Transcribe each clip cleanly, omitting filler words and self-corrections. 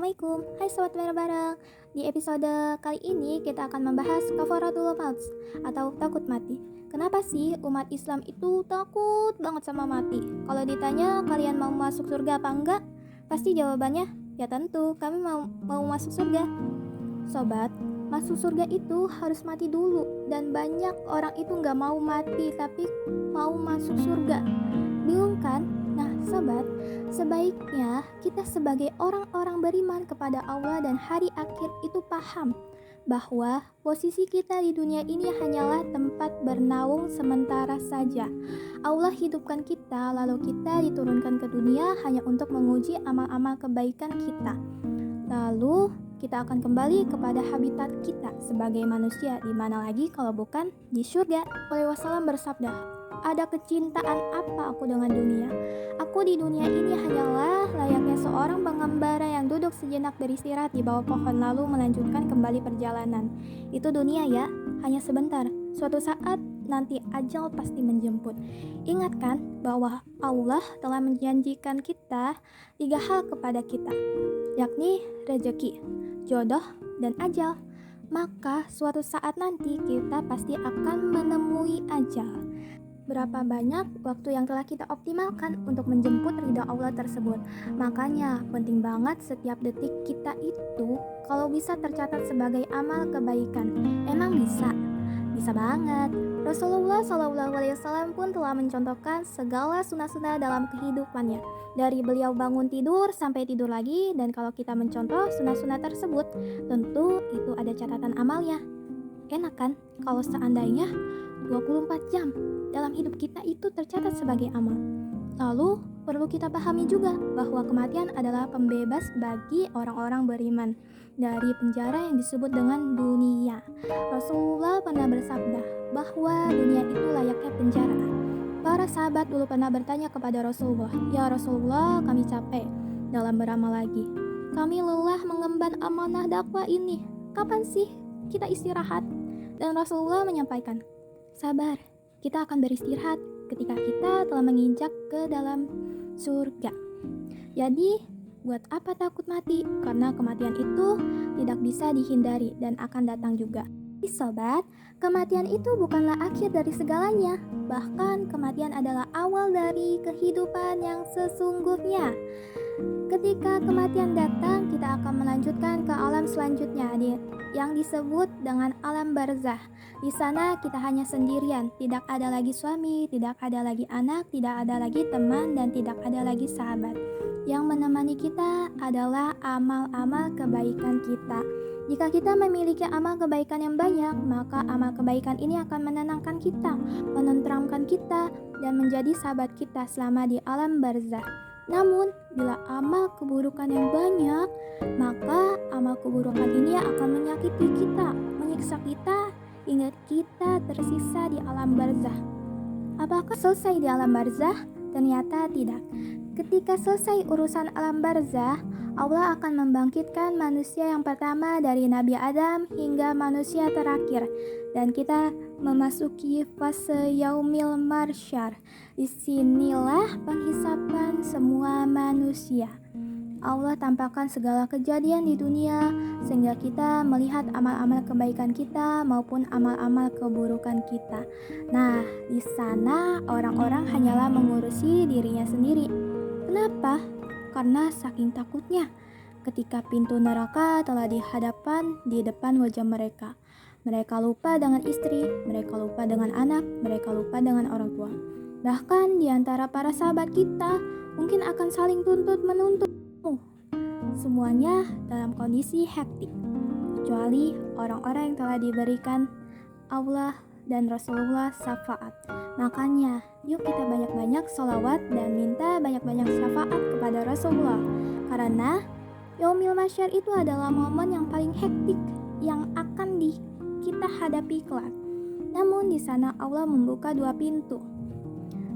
Assalamualaikum, hai sobat bareng-bareng. Di episode kali ini kita akan membahas kafaratul maut atau takut mati. Kenapa sih umat Islam itu takut banget sama mati? Kalau ditanya kalian mau masuk surga apa enggak? Pasti jawabannya ya tentu kami mau masuk surga. Sobat, masuk surga itu harus mati dulu, dan banyak orang itu nggak mau mati tapi mau masuk surga. Bingung kan? Nah, sobat, sebaiknya kita sebagai orang-orang beriman kepada Allah dan hari akhir itu paham bahwa posisi kita di dunia ini hanyalah tempat bernaung sementara saja. Allah hidupkan kita, lalu kita diturunkan ke dunia hanya untuk menguji amal-amal kebaikan kita. Lalu kita akan kembali kepada habitat kita sebagai manusia, di mana lagi kalau bukan di surga. Wasallam bersabda, ada kecintaan apa aku dengan dunia? Aku di dunia ini hanyalah layaknya seorang pengembara yang duduk sejenak beristirahat di bawah pohon lalu melanjutkan kembali perjalanan. Itu dunia ya, hanya sebentar. Suatu saat nanti ajal pasti menjemput. Ingatkan bahwa Allah telah menjanjikan kita 3 hal kepada kita, yakni rezeki, jodoh, dan ajal. Maka suatu saat nanti kita pasti akan menemui ajal. Berapa banyak waktu yang telah kita optimalkan untuk menjemput ridha Allah tersebut. Makanya penting banget setiap detik kita itu kalau bisa tercatat sebagai amal kebaikan. Emang bisa? Bisa banget. Rasulullah SAW pun telah mencontohkan segala sunnah-sunnah dalam kehidupannya. Dari beliau bangun tidur sampai tidur lagi, dan kalau kita mencontoh sunnah-sunnah tersebut, tentu itu ada catatan amalnya. Enak kan kalau seandainya 24 jam dalam hidup kita itu tercatat sebagai amal. Lalu perlu kita pahami juga bahwa kematian adalah pembebas bagi orang-orang beriman dari penjara yang disebut dengan dunia. Rasulullah pernah bersabda bahwa dunia itu layaknya penjara. Para sahabat dulu pernah bertanya kepada Rasulullah, "Ya Rasulullah, kami capek dalam beramal lagi. Kami lelah mengemban amanah dakwah ini. Kapan sih kita istirahat?" Dan Rasulullah menyampaikan, "Sabar, kita akan beristirahat ketika kita telah menginjak ke dalam surga." Jadi, buat apa takut mati? Karena kematian itu tidak bisa dihindari dan akan datang juga. Sobat, kematian itu bukanlah akhir dari segalanya. Bahkan kematian adalah awal dari kehidupan yang sesungguhnya. Ketika kematian datang, kita akan melanjutkan ke alam selanjutnya yang disebut dengan alam barzah. Di sana kita hanya sendirian, tidak ada lagi suami, tidak ada lagi anak, tidak ada lagi teman, dan tidak ada lagi sahabat. Yang menemani kita adalah amal-amal kebaikan kita. Jika kita memiliki amal kebaikan yang banyak, maka amal kebaikan ini akan menenangkan kita, menenteramkan kita, dan menjadi sahabat kita selama di alam barzah. Namun, bila amal keburukan yang banyak, maka amal keburukan ini akan menyakiti kita, menyiksa kita, hingga kita tersisa di alam barzah. Apakah selesai di alam barzah? Ternyata tidak. Ketika selesai urusan alam barzah, Allah akan membangkitkan manusia yang pertama dari Nabi Adam hingga manusia terakhir, dan kita memasuki fase yaumil marsyar. Disinilah penghisapan semua manusia. Allah tampakkan segala kejadian di dunia sehingga kita melihat amal-amal kebaikan kita maupun amal-amal keburukan kita. Nah, di sana orang-orang hanyalah mengurusi dirinya sendiri. Kenapa? Karena saking takutnya ketika pintu neraka telah dihadapkan di depan wajah mereka. Mereka lupa dengan istri, mereka lupa dengan anak, mereka lupa dengan orang tua. Bahkan di antara para sahabat kita mungkin akan saling tuntut-menuntut. Semuanya dalam kondisi hektik, kecuali orang-orang yang telah diberikan Allah dan Rasulullah syafaat. Makanya yuk kita banyak-banyak sholawat dan minta banyak-banyak syafaat kepada Rasulullah. Karena Yaumil Mahsyar itu adalah momen yang paling hektik yang akan kita hadapi kelak. Namun di sana Allah membuka 2 pintu.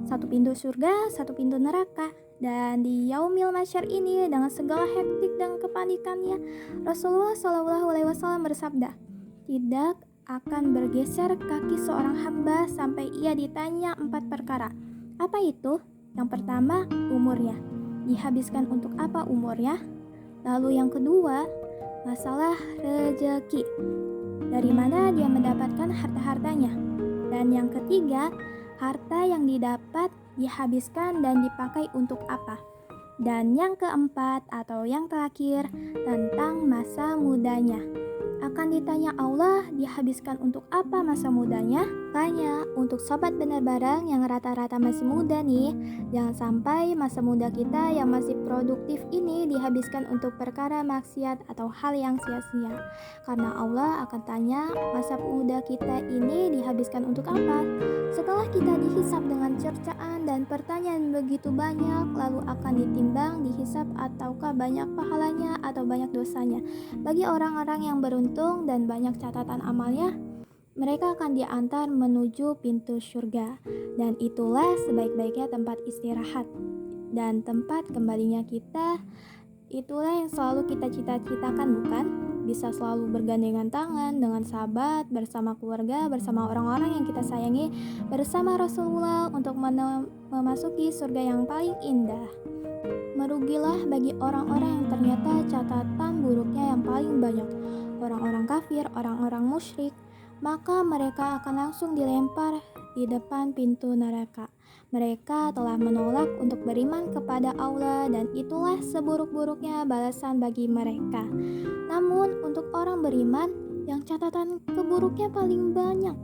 Satu pintu surga, satu pintu neraka. Dan di Yaumil Mahsyar ini dengan segala hektik dan kepanikannya, Rasulullah SAW bersabda, "Tidak akan bergeser kaki seorang hamba sampai ia ditanya 4 perkara. Apa itu? Yang pertama, umurnya. Dihabiskan untuk apa umurnya? Lalu yang kedua, masalah rezeki. Dari mana dia mendapatkan harta-hartanya? Dan yang ketiga, harta yang didapat dihabiskan dan dipakai untuk apa? Dan yang keempat atau yang terakhir, tentang masa mudanya. Akan ditanya Allah dihabiskan untuk apa masa mudanya? Makanya untuk sobat benar bareng yang rata-rata masih muda nih, jangan sampai masa muda kita yang masih produktif ini dihabiskan untuk perkara maksiat atau hal yang sia-sia. Karena Allah akan tanya masa muda kita ini dihabiskan untuk apa? Setelah kita dihisap dengan cercaan dan pertanyaan begitu banyak, lalu akan ditimbang, dihisap ataukah banyak pahalanya atau banyak dosanya. Bagi orang-orang yang beruntung dan banyak catatan amalnya, mereka akan diantar menuju pintu surga. Dan itulah sebaik-baiknya tempat istirahat dan tempat kembalinya kita. Itulah yang selalu kita cita-citakan, bukan? Bisa selalu bergandengan tangan dengan sahabat, bersama keluarga, bersama orang-orang yang kita sayangi, bersama Rasulullah untuk memasuki surga yang paling indah. Merugilah bagi orang-orang yang ternyata catatan buruknya yang paling banyak. Orang-orang kafir, orang-orang musyrik, maka mereka akan langsung dilempar di depan pintu neraka. Mereka telah menolak untuk beriman kepada Allah dan itulah seburuk-buruknya balasan bagi mereka. Namun untuk orang beriman yang catatan keburuknya paling banyak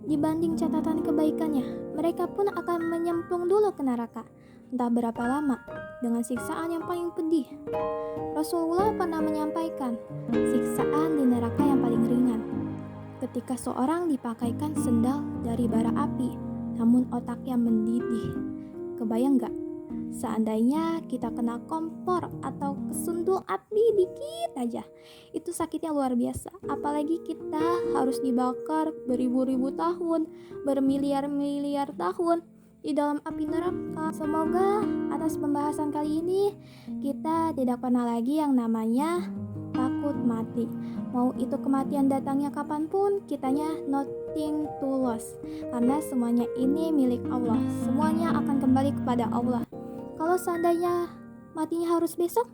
dibanding catatan kebaikannya, mereka pun akan menyemplung dulu ke neraka. Entah berapa lama, dengan siksaan yang paling pedih. Rasulullah pernah menyampaikan, siksaan di neraka yang paling ringan ketika seorang dipakaikan sendal dari bara api, namun otaknya mendidih. Kebayang gak? Seandainya kita kena kompor atau kesundul api dikit aja, itu sakitnya luar biasa. Apalagi kita harus dibakar beribu-ribu tahun, bermiliar-miliar tahun di dalam api neraka. Semoga atas pembahasan kali ini kita tidak pernah lagi yang namanya takut mati. Mau itu kematian datangnya kapanpun, kitanya nothing to lose. Karena semuanya ini milik Allah. Semuanya akan kembali kepada Allah. Kalau seandainya matinya harus besok,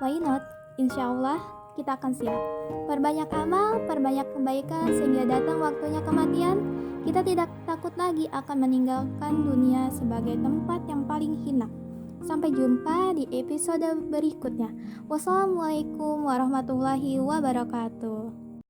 why not? Insya Allah kita akan siap. Perbanyak amal, perbanyak kebaikan sehingga datang waktunya kematian. Kita tidak takut lagi akan meninggalkan dunia sebagai tempat yang paling hina. Sampai jumpa di episode berikutnya. Wassalamualaikum warahmatullahi wabarakatuh.